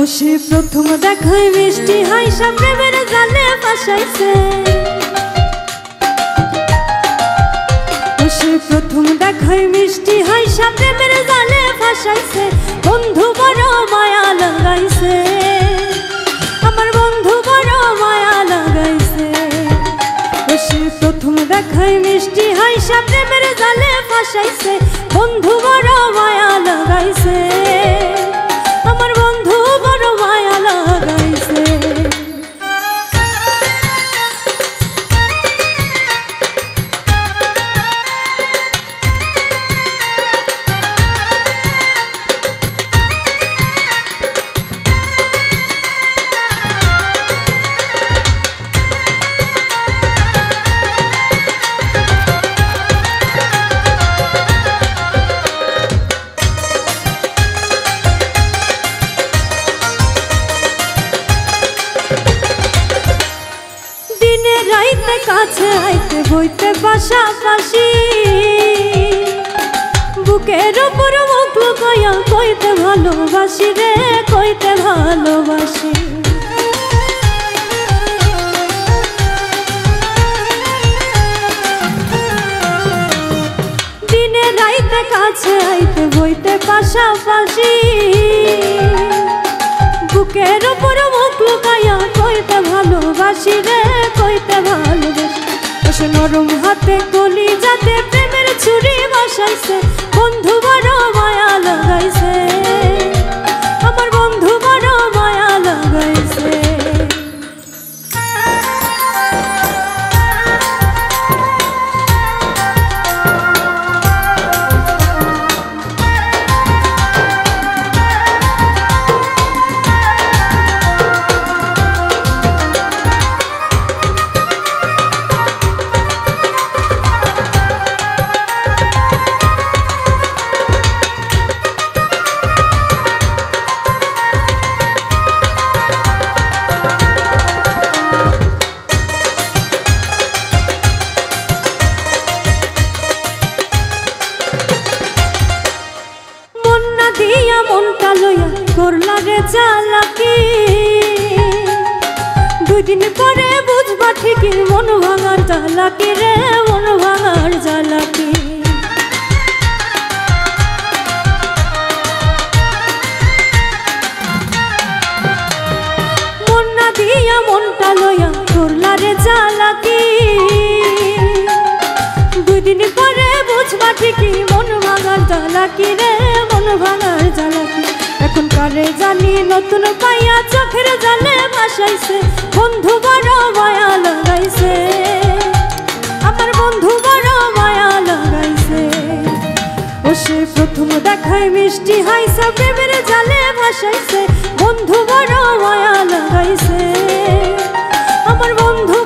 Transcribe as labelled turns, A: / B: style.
A: সে প্রথম দেখায় মিষ্টি হাইসা প্রেমের জালে ফাঁসাইছে। সে প্রথম দেখায় মিষ্টি হাইসা প্রেমের জালে ফাঁসাইছে। বন্ধু বড় মায়া লাগাইছে, আমার বন্ধু বড় মায়া লাগাইছে। সে প্রথম দেখায় মিষ্টি হাইসা প্রেমের জালে ফাঁসাইছে। বন্ধু বড় মায়া লাগাইছে, আমার বন্ধু বড় মায়া লাগাইছে। কাছে আইতে বইতে পাশাপাশি, বুকের উপর মুখ লুকাইয়া কইতে ভালোবাসি রে, কইতে ভালোবাসি। দিনে রাইতে কাছে আইতে বইতে পাশাপাশি, বুকের উপর মুখ লুকাইয়া কইতে ভালোবাসি রে, কইতে ভালোবাসি। সে নরম হাতে কলি যাতে প্রেমের ছুরি বসাইছে। বন্ধু বড় মায়া লাগাইছে, আমার বন্ধু বড় মায়া লাগাইছে। দিয়া মনটা লইয়া করলা রে চালাকি, 2 দিন পরে বুঝবা ঠিকই মন ভাঙার জ্বালাকি রে, মন ভাঙার জ্বালাকি। মন না দিয়া মনটা লইয়া করলা রে চালাকি, 2 দিন পরে বুঝবা ঠিকই মন ভাঙার জ্বালাকি রে, মন ভাঙার জ্বালাকি। এখন কারে জানি নতুন পাইয়া চোখের জালে ভাসাইছে। বন্ধু বড় মায়া লাগাইছে, আমার বন্ধু বড় মায়া লাগাইছে। সে প্রথম দেখায় মিষ্টি হাইসা প্রেমের জালে ভাসাইছে। বন্ধু বড় মায়া লাগাইছে, আমার বন্ধু